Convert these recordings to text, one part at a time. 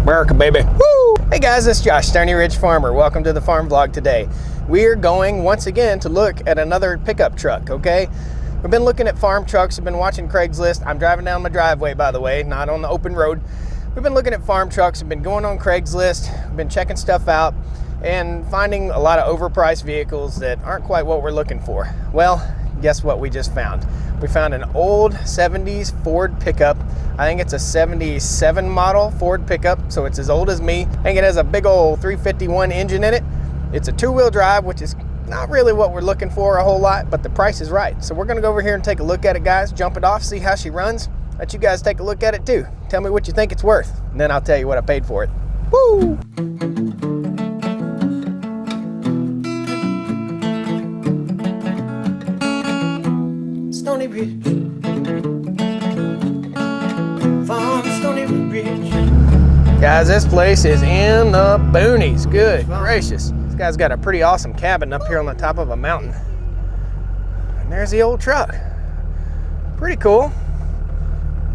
America, baby. Woo! Hey guys, it's Josh, Stoney Ridge Farmer. Welcome to the farm vlog today. We're going once again to look at another pickup truck, okay? We've been looking at farm trucks, we've been watching Craigslist. I'm driving down my driveway, by the way, not on the open road. We've been looking at farm trucks, we've been going on Craigslist, we've been checking stuff out and finding a lot of overpriced vehicles that aren't quite what we're looking for. Well, guess what we just found? We found an old 70s Ford pickup. I think it's a 77 model Ford pickup, so it's as old as me. I think it has a big old 351 engine in it. It's a two-wheel drive, which is not really what we're looking for a whole lot, but the price is right. So we're gonna go over here and take a look at it, guys, jump it off, see how she runs. Let you guys take a look at it too. Tell me what you think it's worth, and then I'll tell you what I paid for it. Woo! Stoney Ridge, Farm Stoney Ridge. Guys, this place is in the boonies. Good gracious. This guy's got a pretty awesome cabin up here on the top of a mountain. And there's the old truck. Pretty cool.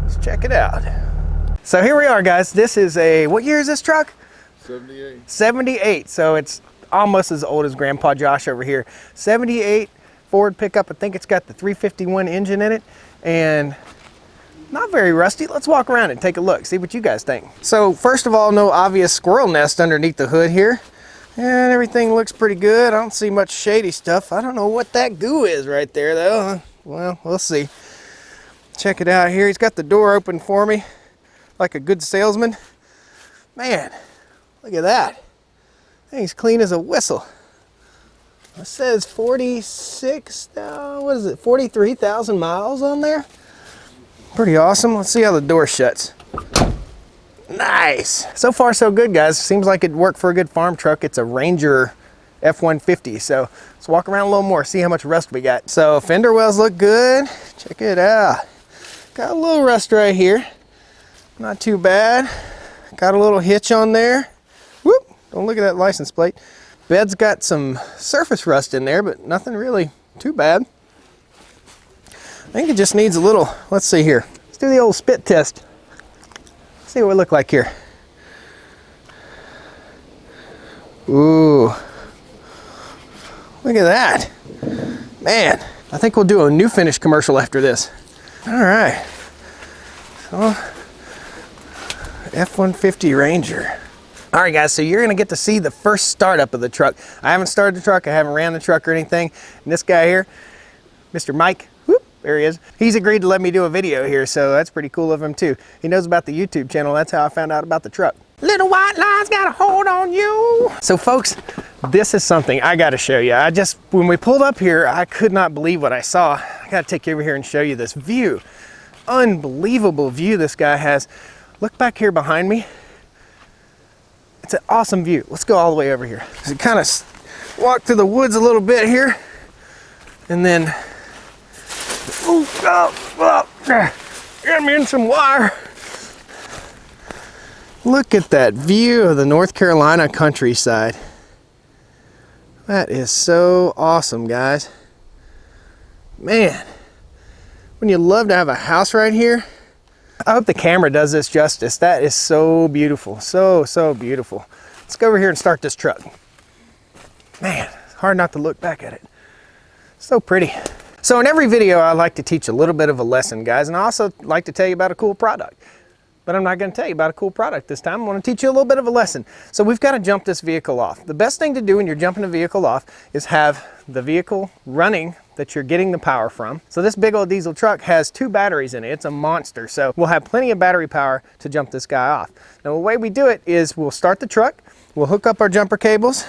Let's check it out. So here we are, guys. This is a, what year is this truck? 78. 78. So it's almost as old as Grandpa Josh over here. 78 Ford pickup. I think it's got the 351 engine in it and not very rusty. Let's walk around and take a look, see what you guys think. So first of all, no obvious squirrel nest underneath the hood here. And everything looks pretty good. I don't see much shady stuff. I don't know what that goo is right there though. Well, we'll see. Check it out here. He's got the door open for me like a good salesman. Man, look at that. Thing's clean as a whistle. It says 46, what is it, 43,000 miles on there? Pretty awesome. Let's see how the door shuts. Nice. So far so good, guys. Seems like it'd work for a good farm truck. It's a Ranger F-150. So let's walk around a little more, see how much rust we got. So fender wells look good. Check it out. Got a little rust right here. Not too bad. Got a little hitch on there. Whoop, don't look at that license plate. Bed's got some surface rust in there, but nothing really too bad. I think it just needs a little, let's see here. Let's do the old spit test. See what we look like here. Ooh, look at that. Man, I think we'll do a new finish commercial after this. All right, so F-150 Ranger. All right, guys, so you're gonna get to see the first startup of the truck. I haven't started the truck, I haven't ran the truck or anything. And this guy here, Mr. Mike, whoop, there he is. He's agreed to let me do a video here, so that's pretty cool of him too. He knows about the YouTube channel, that's how I found out about the truck. Little white lines got a hold on you. So folks, this is something I gotta show you. When we pulled up here, I could not believe what I saw. I gotta take you over here and show you this view. Unbelievable view this guy has. Look back here behind me. It's an awesome view. Let's go all the way over here. So kind of walk through the woods a little bit here, and then, get me in some wire. Look at that view of the North Carolina countryside. That is so awesome, guys. Man, wouldn't you love to have a house right here? I hope the camera does this justice. That is so beautiful, so beautiful. Let's go over here and start this truck. Man, it's hard not to look back at it. So pretty. So in every video, I like to teach a little bit of a lesson, guys, and I also like to tell you about a cool product. But I'm not gonna tell you about a cool product this time. I wanna teach you a little bit of a lesson. So we've gotta jump this vehicle off. The best thing to do when you're jumping a vehicle off is have the vehicle running that you're getting the power from. So this big old diesel truck has 2 batteries in it. It's a monster. So we'll have plenty of battery power to jump this guy off. Now the way we do it is we'll start the truck, we'll hook up our jumper cables,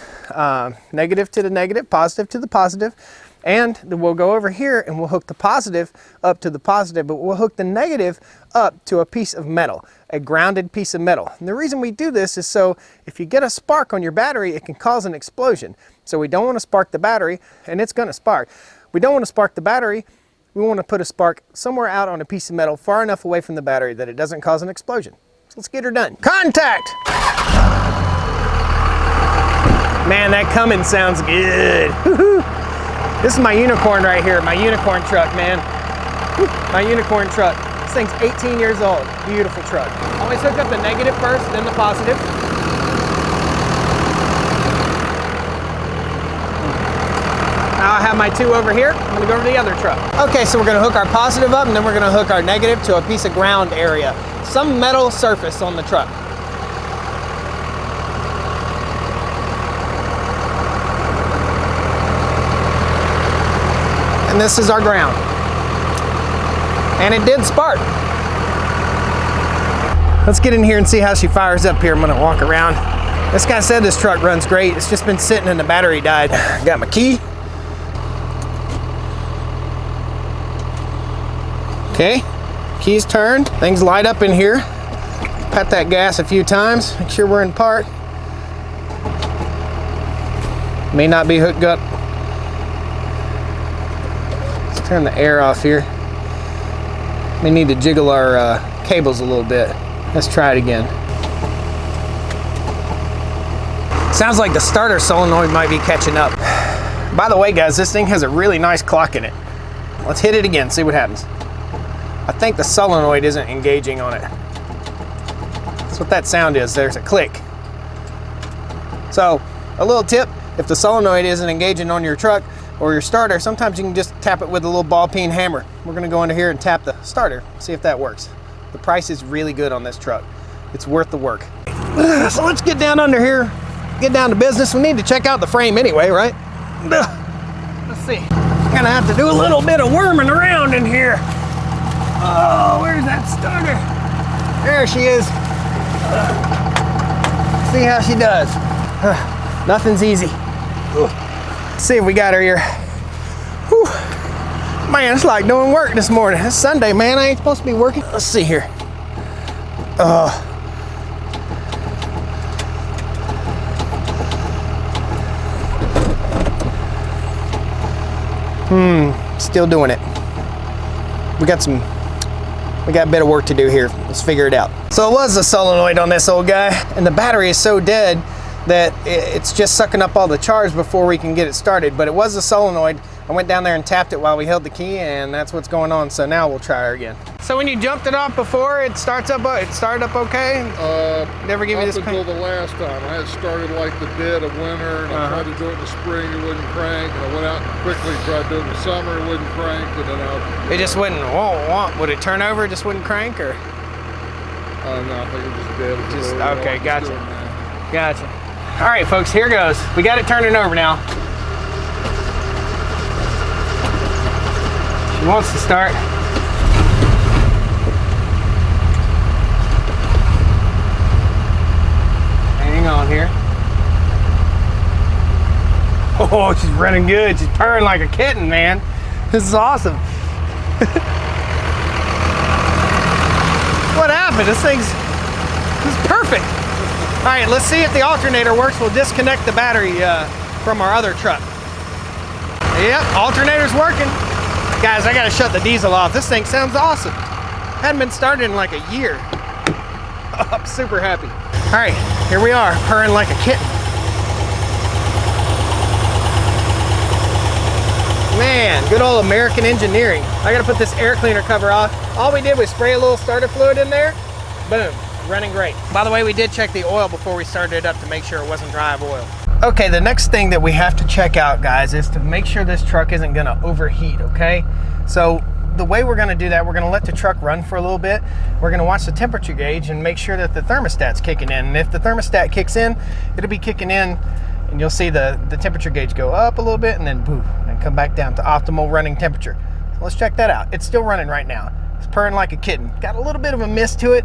negative to the negative, positive to the positive, and then we'll go over here and we'll hook the positive up to the positive, but we'll hook the negative up to a piece of metal, a grounded piece of metal. And the reason we do this is so if you get a spark on your battery, it can cause an explosion. So we don't want to spark the battery, and it's going to spark. We don't want to spark the battery. We want to put a spark somewhere out on a piece of metal far enough away from the battery that it doesn't cause an explosion. So let's get her done. Contact! Man, that coming sounds good. This is my unicorn right here, my unicorn truck, man. My unicorn truck. This thing's 18 years old. Beautiful truck. Always hook up the negative first, then the positive. Now I have my 2 over here. I'm gonna go over to the other truck. Okay, so we're gonna hook our positive up and then we're gonna hook our negative to a piece of ground area. Some metal surface on the truck. And this is our ground. And it did spark. Let's get in here and see how she fires up here. I'm gonna walk around. This guy said this truck runs great. It's just been sitting and the battery died. Got my key. Okay, keys turned. Things light up in here. Pat that gas a few times. Make sure we're in park. May not be hooked up. Let's turn the air off here. We need to jiggle our cables a little bit. Let's try it again. Sounds like the starter solenoid might be catching up. By the way, guys, this thing has a really nice clock in it. Let's hit it again, see what happens. I think the solenoid isn't engaging on it. That's what that sound is. There's a click. So, a little tip, if the solenoid isn't engaging on your truck or your starter, sometimes you can just tap it with a little ball peen hammer. We're gonna go into here and tap the starter, see if that works. The price is really good on this truck. It's worth the work. So let's get down under here, get down to business. We need to check out the frame anyway, right? Let's see. I'm gonna have to do a little bit of worming around in here. Oh, where's that starter? There she is. See how she does. Nothing's easy. Let's see if we got her here. Whew. Man, it's like doing work this morning. It's Sunday, man. I ain't supposed to be working. Let's see here. Still doing it. We got a bit of work to do here. Let's figure it out. So it was a solenoid on this old guy, and the battery is so dead that it's just sucking up all the charge before we can get it started. But it was a solenoid. I went down there and tapped it while we held the key, and that's what's going on. So now we'll try her again. So when you jumped it off before, it started up okay? Never give you this pain? Up until the last time. I had started like the dead of winter, and I tried to do it in the spring, it wouldn't crank. And I went out and quickly tried to do it in the summer, it wouldn't crank. And then it just wouldn't, would it turn over, it just wouldn't crank, or? No, I think it was just dead. Okay, gotcha. Gotcha. All right, folks, here goes. We got it turning over now. She wants to start. Hang on here. Oh, she's running good. She's purring like a kitten, man. This is awesome. What happened? This is perfect. All right, let's see if the alternator works. We'll disconnect the battery from our other truck. Yep, alternator's working. Guys, I gotta shut the diesel off. This thing sounds awesome. Hadn't been started in like a year. I'm super happy. All right, here we are, purring like a kitten. Man, good old American engineering. I gotta put this air cleaner cover off. All we did was spray a little starter fluid in there. Boom, running great. By the way, we did check the oil before we started it up to make sure it wasn't dry of oil. Okay, the next thing that we have to check out, guys, is to make sure this truck isn't gonna overheat, okay? So the way we're gonna do that, we're gonna let the truck run for a little bit. We're gonna watch the temperature gauge and make sure that the thermostat's kicking in. And if the thermostat kicks in, it'll be kicking in and you'll see the temperature gauge go up a little bit and then boom, and come back down to optimal running temperature. So let's check that out. It's still running right now. It's purring like a kitten. Got a little bit of a mist to it,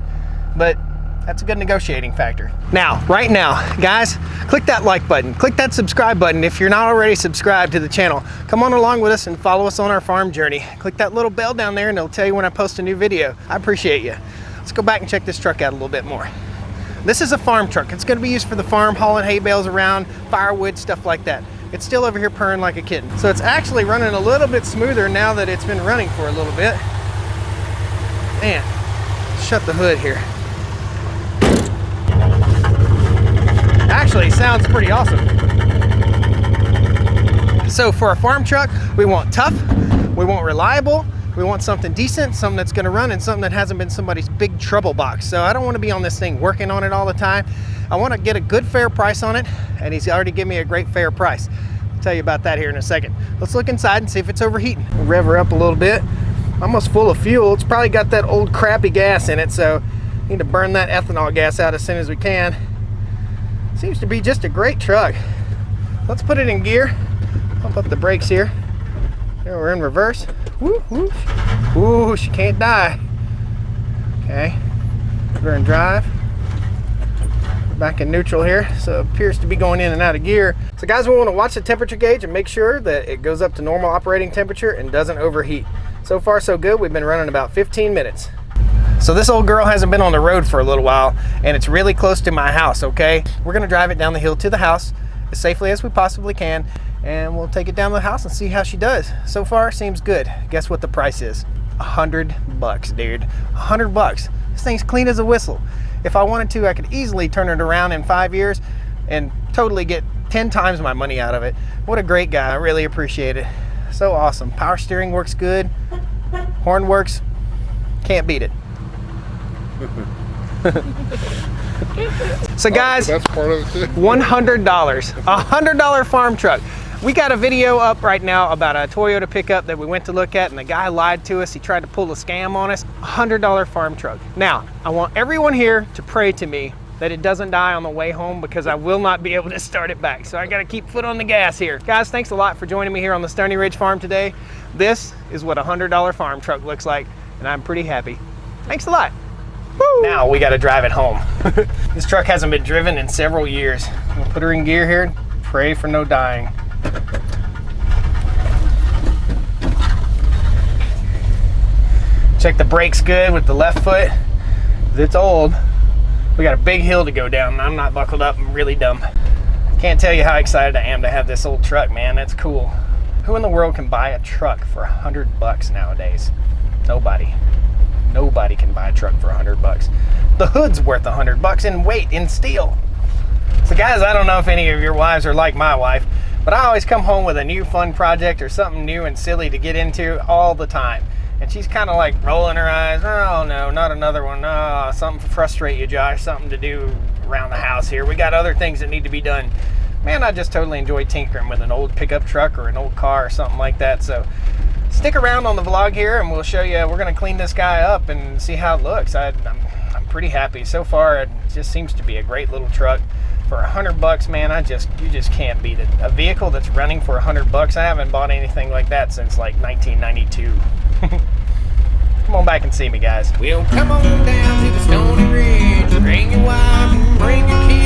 but that's a good negotiating factor. Now, right now, guys, click that like button. Click that subscribe button if you're not already subscribed to the channel. Come on along with us and follow us on our farm journey. Click that little bell down there and it'll tell you when I post a new video. I appreciate you. Let's go back and check this truck out a little bit more. This is a farm truck. It's gonna be used for the farm, hauling hay bales around, firewood, stuff like that. It's still over here purring like a kitten. So it's actually running a little bit smoother now that it's been running for a little bit. Man, shut the hood here. Actually, sounds pretty awesome. So for a farm truck, we want tough, we want reliable, We want something decent, something that's gonna run, and something that hasn't been somebody's big trouble box. So I don't wanna be on this thing working on it all the time. I wanna get a good fair price on it, and he's already given me a great fair price. I'll tell you about that here in a second. Let's look inside and see if it's overheating. We'll rev her up a little bit. Almost full of fuel. It's probably got that old crappy gas in it, so need to burn that ethanol gas out as soon as we can. Seems to be just a great truck. Let's put it in gear. Pump up the brakes here. There, we're in reverse. Woo, whoosh. Ooh, she can't die. Okay, put her in drive. Back in neutral here, so it appears to be going in and out of gear. So guys, we want to watch the temperature gauge and make sure that it goes up to normal operating temperature and doesn't overheat. So far so good. We've been running about 15 minutes. So this old girl hasn't been on the road for a little while, and it's really close to my house, okay? We're gonna drive it down the hill to the house as safely as we possibly can, and we'll take it down to the house and see how she does. So far, seems good. Guess what the price is? $100, dude. $100. This thing's clean as a whistle. If I wanted to, I could easily turn it around in 5 years and totally get 10 times my money out of it. What a great guy. I really appreciate it. So awesome. Power steering works good. Horn works. Can't beat it. So guys, that's part of it too. $100. $100 farm truck. We got a video up right now about a Toyota pickup that we went to look at, and the guy lied to us. He tried to pull a scam on us. $100 farm truck. Now, I want everyone here to pray to me that it doesn't die on the way home, because I will not be able to start it back. So I got to keep foot on the gas here. Guys, thanks a lot for joining me here on the Stoney Ridge Farm today. This is what a $100 farm truck looks like, and I'm pretty happy. Thanks a lot. Woo! Now we got to drive it home. This truck hasn't been driven in several years. We'll put her in gear here. Pray for no dying. Check the brakes good with the left foot. It's old. We got a big hill to go down, and I'm not buckled up. I'm really dumb. Can't tell you how excited I am to have this old truck, man. That's cool. Who in the world can buy a truck for $100 nowadays? Nobody. Nobody can buy a truck for $100. The hood's worth $100 in weight, in steel. So guys, I don't know if any of your wives are like my wife, but I always come home with a new fun project or something new and silly to get into all the time. And she's kind of like rolling her eyes. Oh no, not another one. Oh, something to frustrate you, Josh. Something to do around the house here. We got other things that need to be done. Man, I just totally enjoy tinkering with an old pickup truck or an old car or something like that. So stick around on the vlog here, and we'll show you. We're going to clean this guy up and see how it looks. I'm pretty happy. So far, it just seems to be a great little truck. For $100, man, you just can't beat it. A vehicle that's running for $100, I haven't bought anything like that since like 1992. Come on back and see me, guys. Well, come on down to the Stoney Ridge. Bring your wife, bring your kids.